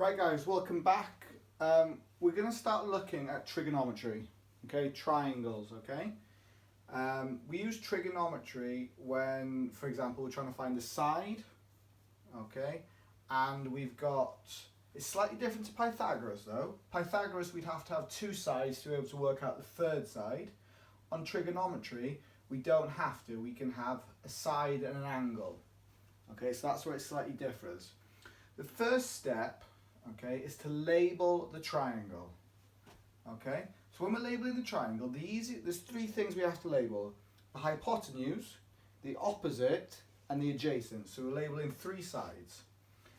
Right guys, welcome back. We're going to start looking at trigonometry, okay, triangles, okay. We use trigonometry when, for example, we're trying to find the side, okay, and we've got, it's slightly different to Pythagoras though. Pythagoras, we'd have to have two sides to be able to work out the third side. On trigonometry, we don't have to, we can have a side and an angle, okay, so that's where it slightly differs. The first step, okay, is to label the triangle. Okay, so when we're labeling the triangle, there's three things we have to label: the hypotenuse, the opposite, and the adjacent. So we're labeling three sides.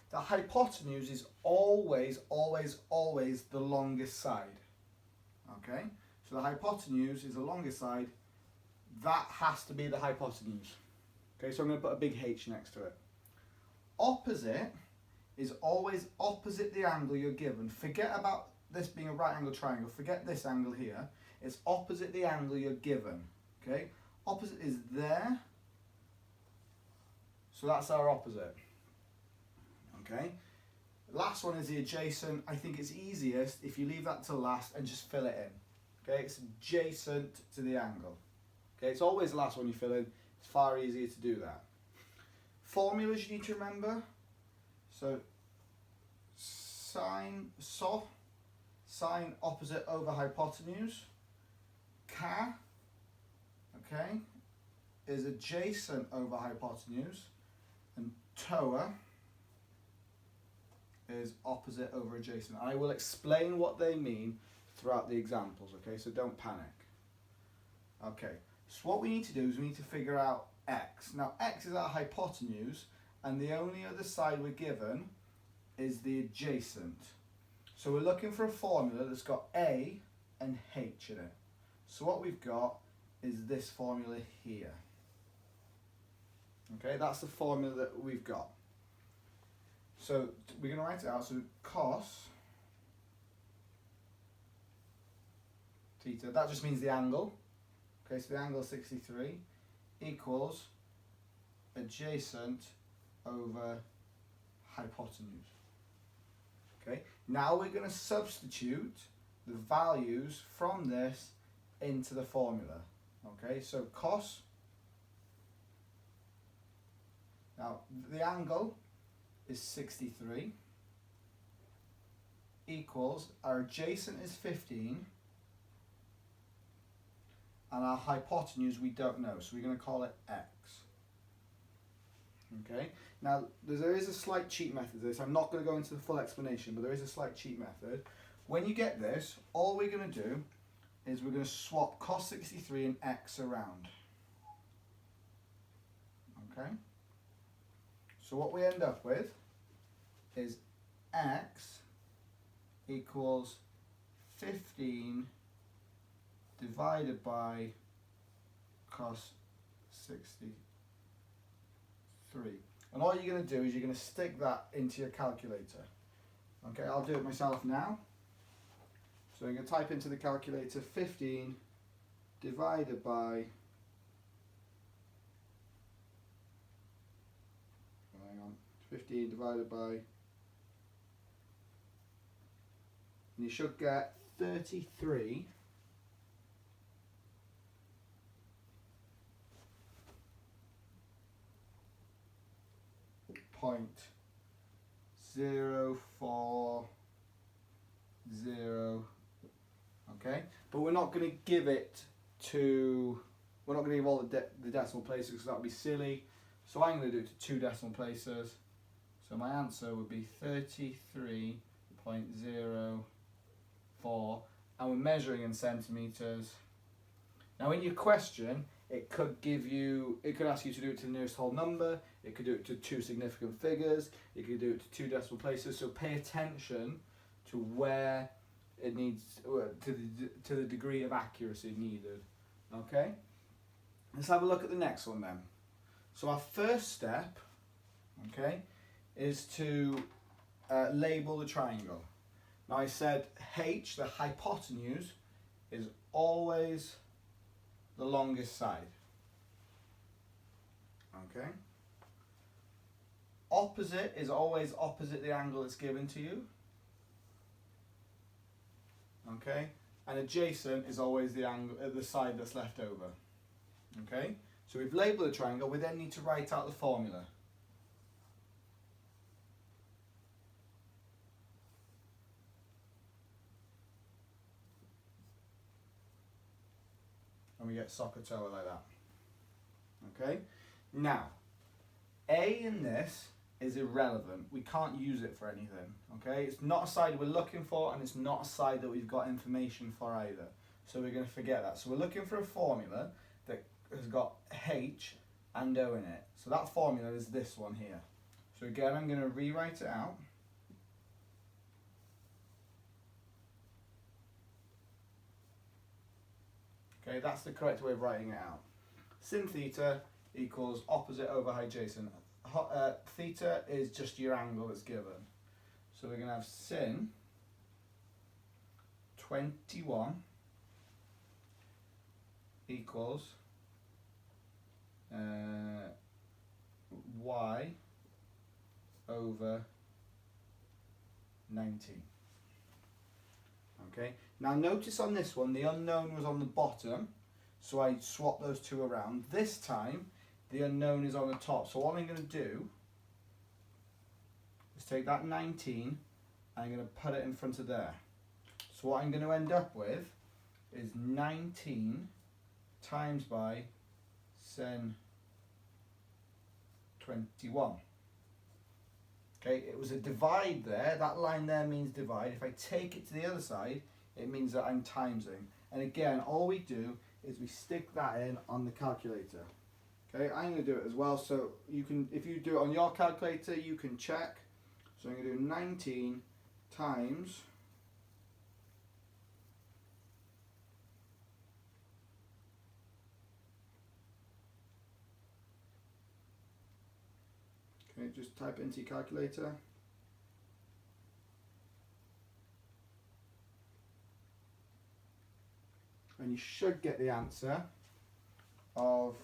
The hypotenuse is always the longest side. Okay, so the hypotenuse is the longest side. That has to be the hypotenuse. Okay, so I'm going to put a big H next to it. Opposite is always opposite the angle you're given. Forget about this being a right angle triangle. Forget this angle here. It's opposite the angle you're given. Okay? Opposite is there. So that's our opposite. Okay? Last one is the adjacent. I think it's easiest if you leave that to last and just fill it in. Okay? It's adjacent to the angle. Okay? It's always the last one you fill in. It's far easier to do that. Formulas you need to remember. So sine opposite over hypotenuse. Ka, okay, is adjacent over hypotenuse, and toa is opposite over adjacent. I will explain what they mean throughout the examples, okay, so don't panic. Okay, so what we need to do is we need to figure out x. Now x is our hypotenuse, and the only other side we're given is the adjacent. So we're looking for a formula that's got a and h in it. So what we've got is this formula here. Okay, that's the formula that we've got. So we're going to write it out. So cos theta, that just means the angle. Okay, so the angle is 63 equals adjacent over hypotenuse. Okay, now we're going to substitute the values from this into the formula. Okay, so cos, now the angle is 63 equals, our adjacent is 15 and our hypotenuse we don't know, so we're going to call it x. Okay, now there is a slight cheat method to this. I'm not going to go into the full explanation, but there is a slight cheat method. When you get this, all we're going to do is we're going to swap cos 63 and x around. Okay, so what we end up with is x equals 15 divided by cos 63. And all you're going to do is you're going to stick that into your calculator. Okay, I'll do it myself now. So I'm going to type into the calculator 15 divided by, hang on, 15 divided by, and you should get 33. Point 040, okay, but we're not going to give it to, we're not going to give all the decimal places because that would be silly, so I'm going to do it to two decimal places, so my answer would be 33.04, and we're measuring in centimetres. Now in your question, it could ask you to do it to the nearest whole number, it could do it to two significant figures, it could do it to two decimal places, so pay attention to where it needs, to the degree of accuracy needed. Okay? Let's have a look at the next one then. So our first step, okay, is to label the triangle. Now I said h, the hypotenuse, is always the longest side. Okay. Opposite is always opposite the angle that's given to you. okay? And adjacent is always the angle, the side that's left over, okay? So we've labelled a triangle, we then need to write out the formula. And we get Sokotoa like that, okay? Now, A in this is irrelevant. We can't use it for anything, okay? It's not a side we're looking for, and it's not a side that we've got information for either. So we're going to forget that. So we're looking for a formula that has got H and O in it. So that formula is this one here. So again, I'm going to rewrite it out. Okay, that's the correct way of writing it out. Sin theta equals opposite over adjacent. Theta is just your angle that's given. So we're going to have sin 21 equals y over 19. Okay, now notice on this one the unknown was on the bottom, so I swapped those two around. This time the unknown is on the top, so all I'm going to do is take that 19 and I'm going to put it in front of there. So what I'm going to end up with is 19 times by sin 21. Okay, it was a divide there. That line there means divide. If I take it to the other side, it means that I'm timesing. And again, all we do is we stick that in on the calculator. Okay, I'm going to do it as well. So you can, if you do it on your calculator, you can check. So I'm going to do 19 times just type into your calculator. And you should get the answer of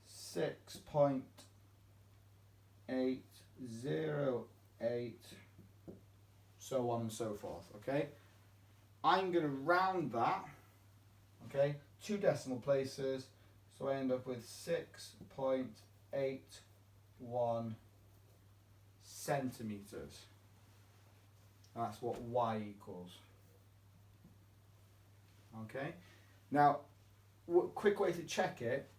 6.808, so on and so forth, okay? I'm going to round that, okay, 2 decimal places, so I end up with 6.81 centimetres. That's what y equals. Okay, now quick way to check it,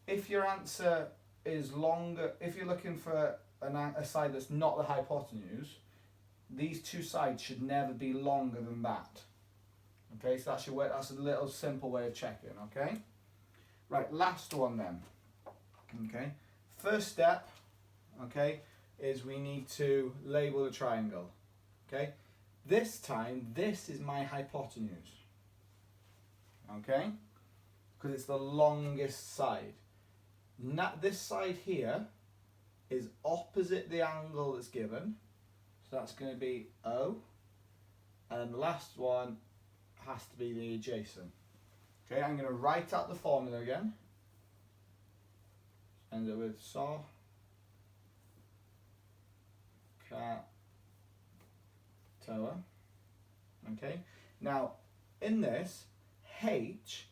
if your answer is longer, if you're looking for a side that's not the hypotenuse, these two sides should never be longer than that. Okay, so that's your way, that's a little simple way of checking, okay? Right, last one then. Okay, first step, okay, is we need to label the triangle. Okay, this time this is my hypotenuse. Okay, because it's the longest side. This side here is opposite the angle that's given, so that's going to be O, and then the last one has to be the adjacent. Okay, I'm going to write out the formula again. End up with saw cat tower. Okay, now in this H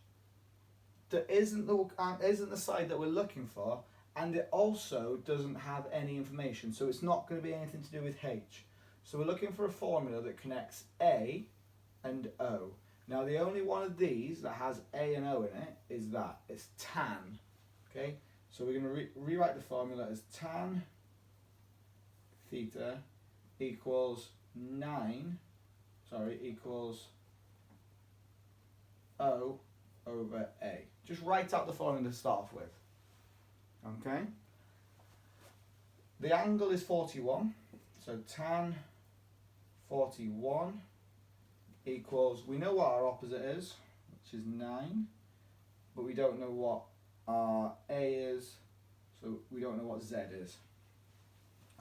that isn't the side that we're looking for, and it also doesn't have any information, so it's not going to be anything to do with H. So we're looking for a formula that connects A and O. Now the only one of these that has A and O in it is that, it's tan. Okay, so we're going to rewrite the formula as tan theta equals equals O over A. Just write out the formula to start off with. Okay. The angle is 41, so tan 41 equals, we know what our opposite is, which is 9, but we don't know what our A is, so we don't know what Z is.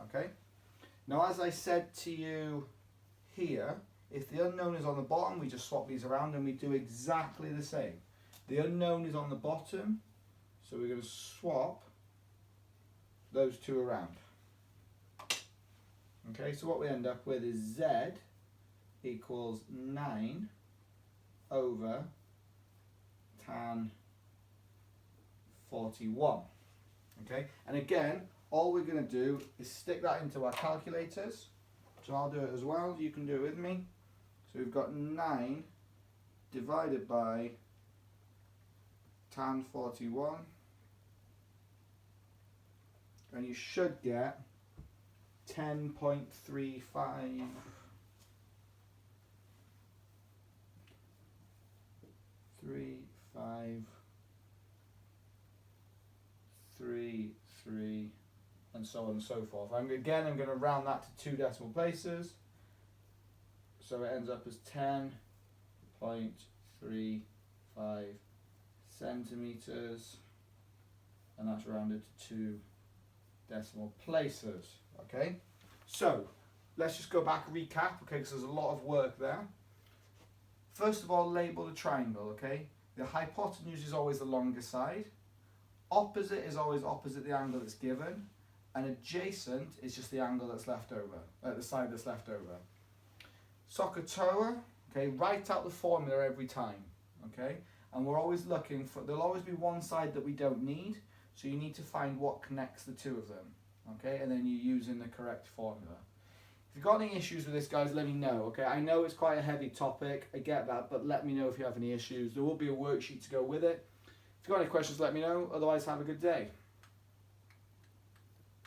Okay. Now as I said to you here, if the unknown is on the bottom, we just swap these around and we do exactly the same. The unknown is on the bottom, so we're going to swap those two around. Okay, so what we end up with is Z equals 9 over tan 41. Okay, and again, all we're going to do is stick that into our calculators. So I'll do it as well, you can do it with me. So we've got 9 divided by tan 41, and you should get 10.35 3, and so on and so forth. Again, I'm going to round that to 2 decimal places. So it ends up as 10.35 centimeters, and that's rounded to 2 decimal places. Okay, so let's just go back and recap, okay, because there's a lot of work there. First of all, label the triangle, okay? The hypotenuse is always the longer side. Opposite is always opposite the angle that's given, and adjacent is just the angle that's left over, the side that's left over. SOHCAHTOA, okay, write out the formula every time, okay? And we're always looking for, there'll always be one side that we don't need, so you need to find what connects the two of them, okay? And then you're using the correct formula. If you've got any issues with this, guys, let me know, okay? I know it's quite a heavy topic, I get that, but let me know if you have any issues. There will be a worksheet to go with it. If you've got any questions, let me know. Otherwise, have a good day.